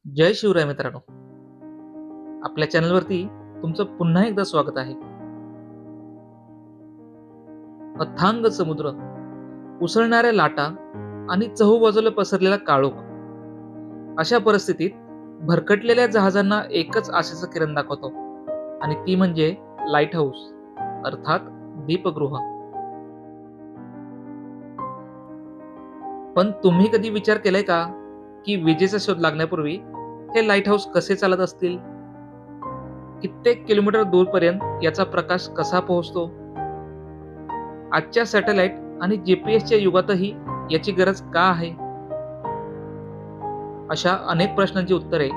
जय शिवराय मित्रांनो. आपल्या चॅनलवरती तुमचं पुन्हा एकदा स्वागत आहे. अथांग समुद्र, उसळणाऱ्या लाटा आणि चहूबाजूला पसरलेला काळोख, अशा परिस्थितीत भरकटलेल्या जहाजांना एकच आशेचं किरण दाखवतो आणि ती म्हणजे लाईट हाऊस अर्थात दीपगृह. पण तुम्ही कधी विचार केलाय का की विजेचा शोध लागण्यापूर्वी हे लाईट हाऊस कसे चालत असतील? कित्येक किलोमीटर दूरपर्यंत याचा प्रकाश कसा पोहोचतो? आजच्या सॅटेलाइट आणि जीपीएसच्या युगातही याची गरज का आहे? अशा अनेक प्रश्नांची उत्तरे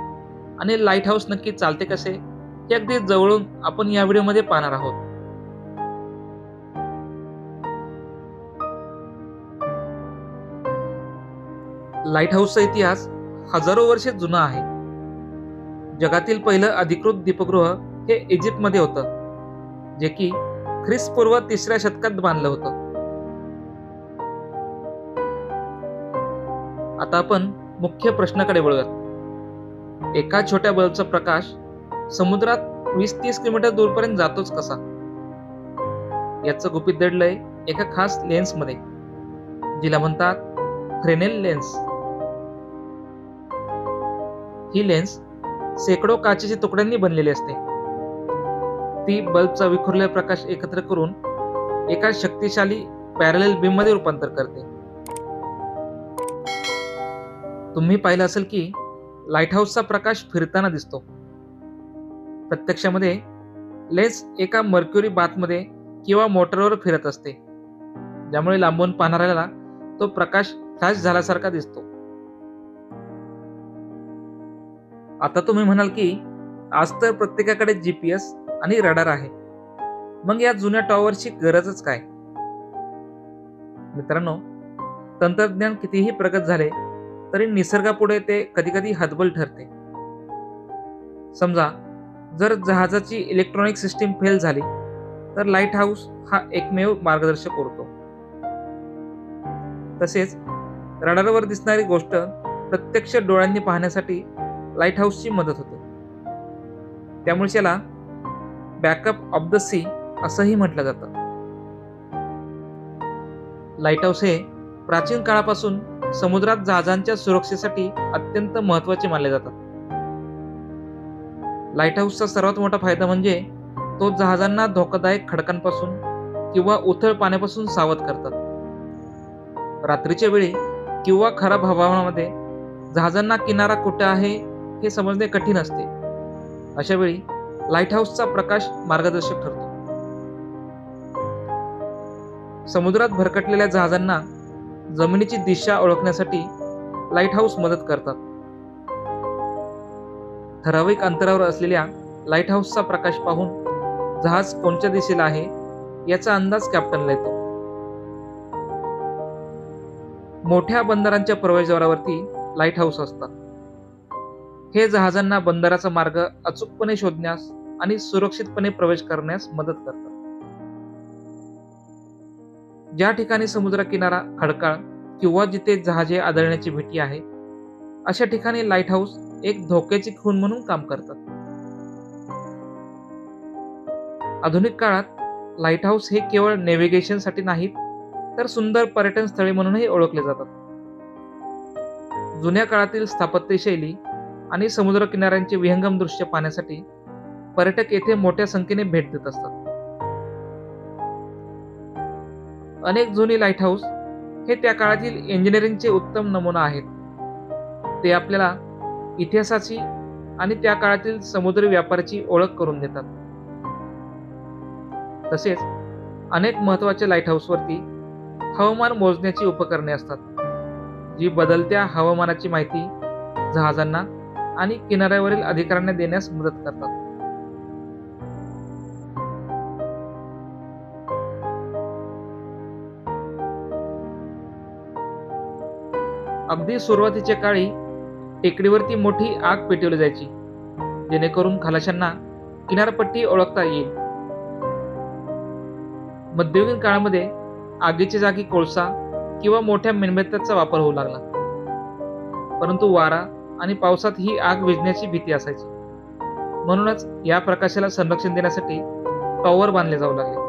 आणि लाईट हाऊस नक्की चालते कसे, हे अगदी जवळून आपण या व्हिडिओमध्ये पाहणार आहोत. लाईट हाऊसचा इतिहास हजारो वर्षे जुना आहे. जगातील पहिलं अधिकृत दीपगृह हे इजिप्तमध्ये होतं, जे की ख्रिस्तपूर्व 3ऱ्या शतकात बांधलं होतं. आता आपण मुख्य प्रश्नाकडे वळूयात. एका छोट्या बल्बचा प्रकाश समुद्रात 20-30 किलोमीटर दूरपर्यंत जातोच कसा? याचं गुपित दडलंय एका खास लेन्समध्ये, जिला म्हणतात फ्रेनेल लेन्स. ही लेन्स शेकडो काचेच्या तुकड्यांनी बनलेली असते. ती बल्बचा विखुरलेला प्रकाश एकत्र करून एका शक्तिशाली पॅरलल बीम मध्ये रूपांतर करते. तुम्ही पाहिलं असेल की लाईट हाऊसचा प्रकाश फिरताना दिसतो. प्रत्यक्षामध्ये लेन्स एका मर्क्युरी बाथमध्ये किंवा मोटरवर फिरत असते, ज्यामुळे लांबून पाहणाऱ्याला तो प्रकाश फ्लॅश झाल्यासारखा दिसतो. आता तुम्ही म्हणाल की आज तर प्रत्येकाकडे जीपीएस आणि रडार आहे, मग या जुन्या टॉवरची गरजच काय? मित्रांनो, तंत्रज्ञान कितीही प्रगत झाले तरी निसर्गापुढे ते कधी कधी हतबल ठरते. समजा जर जहाजाची इलेक्ट्रॉनिक सिस्टीम फेल झाली तर लाईट हाऊस हा एकमेव मार्गदर्शक उरतो. तसेच रडारवर दिसणारी गोष्ट प्रत्यक्ष डोळ्यांनी पाहण्यासाठी लाईट हाऊसची मदत होते. त्यामुळे त्याला बॅकअप ऑफ द सी असंही म्हटलं जातं. लाईट हाऊस हे प्राचीन काळापासून समुद्रात जहाजांच्या सुरक्षेसाठी अत्यंत महत्त्वाचे मानले जातात. लाईट हाऊसचा सर्वात मोठा फायदा म्हणजे तो जहाजांना धोकादायक खडकांपासून किंवा उथळ पाण्यापासून सावध करतात. रात्रीच्या वेळी किंवा खराब हवामानामध्ये जहाजांना किनारा कुठे आहे हे समजणे कठीण असते. अशा वेळी लाईट हाऊसचा प्रकाश मार्गदर्शक ठरतो. समुद्रात भरकटलेल्या जहाजांना जमिनीची दिशा ओळखण्यासाठी लाईट हाऊस मदत करतात. ठराविक अंतरावर असलेल्या लाईट हाऊसचा प्रकाश पाहून जहाज कोणत्या दिशेला आहे याचा अंदाज कॅप्टनला येतो. मोठ्या बंदरांच्या प्रवेशद्वारावरती लाईट हाऊस असतात. हे जहाजांना बंदराचा मार्ग अचूकपणे शोधण्यास आणि सुरक्षितपणे प्रवेश करण्यास मदत करतात. ज्या ठिकाणी समुद्र किनारा खडकाळ किंवा जिथे जहाजे आदळण्याची भीती आहे, अशा ठिकाणी लाईट हाऊस एक धोक्याची खूण म्हणून काम करतात. आधुनिक काळात लाईट हाऊस हे केवळ नेव्हिगेशनसाठी नाहीत, तर सुंदर पर्यटन स्थळे म्हणूनही ओळखले जातात. जुन्या काळातील स्थापत्यशैली आणि समुद्र किनाऱ्यांचे विहंगम दृश्य पाहण्यासाठी पर्यटक येथे मोठ्या संख्येने भेट देत असतात. अनेक जुनी लाईट हाऊस हे त्या काळातील इंजिनिअरिंगचे उत्तम नमुना आहेत. ते आपल्याला इतिहासाची आणि त्या काळातील समुद्री व्यापाराची ओळख करून देतात. तसेच अनेक महत्त्वाच्या लाईट हाऊसवरती हवामान मोजण्याची उपकरणे असतात, जी बदलत्या हवामानाची माहिती जहाजांना आणि किनाऱ्यावरील अधिकाऱ्यांना देण्यास मदत करतात. अगदी सुरुवातीच्या काळी टेकडीवरती मोठी आग पेटवली जायची, जेणेकरून खलाशांना किनारपट्टी ओळखता येईल. मध्ययुगीन काळामध्ये आगीच्या जागी कोळसा किंवा मोठ्या मेणबत्त्याचा वापर होऊ लागला. परंतु वारा आणि पावसात ही आग विझण्याची भीती असायची. म्हणूनच या प्रकाशाला संरक्षण देण्यासाठी टॉवर बांधले जाऊ लागले.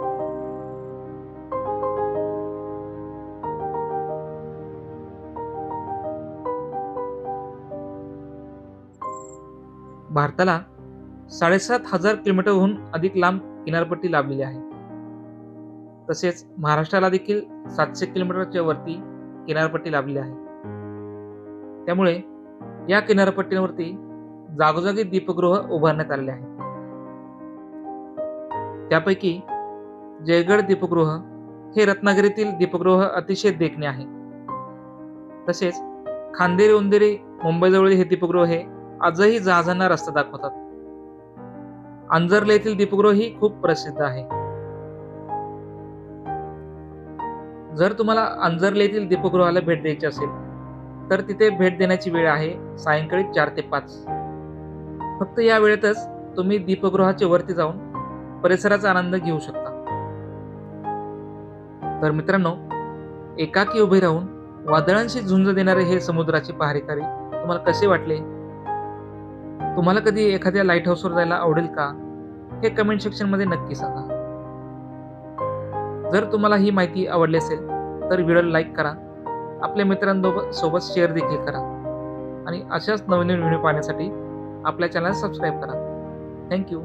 भारताला 7,500 किलोमीटरहून अधिक लांब किनारपट्टी लाभलेली आहे. तसेच महाराष्ट्राला देखील 700 किलोमीटरच्या वरती किनारपट्टी लाभलेली आहे. त्यामुळे या किनारपट्टीवरती जागोजागी दीपगृह उभारण्यात आलेले आहेत. त्यापैकी जयगड दीपगृह हे रत्नागिरीतील दीपगृह अतिशय देखणे आहे. तसेच खांदेरी उंदेरी मुंबईजवळील हे दीपगृह हे आजही जहाजांना रस्ता दाखवतात. आंजर्ले येथील दीपगृह ही खूप प्रसिद्ध आहे. जर तुम्हाला आंजर्ले येथील दीपगृहाला भेट द्यायची असेल तर तिथे भेट देण्याची वेळ आहे सायंकाळी 4 ते 5. फक्त या वेळेतच तुम्ही दीपगृहाच्या वरती जाऊन परिसराचा आनंद घेऊ शकता. तर मित्रांनो, एकाकी उभे राहून वादळांशी झुंज देणारे हे समुद्राची पहारेकरी तुम्हाला कसे वाटले? तुम्हाला कधी एखाद्या लाईट हाऊसवर जायला आवडेल का? हे कमेंट सेक्शन मध्ये नक्की सांगा. जर तुम्हाला ही माहिती आवडली असेल तर व्हिडिओला लाईक करा, आपल्या मित्रांसोबत शेअर देखील करा आणि अशाच नवीन व्हिडिओ पाहण्यासाठी आपल्या चॅनलला सबस्क्राईब करा. थँक्यू.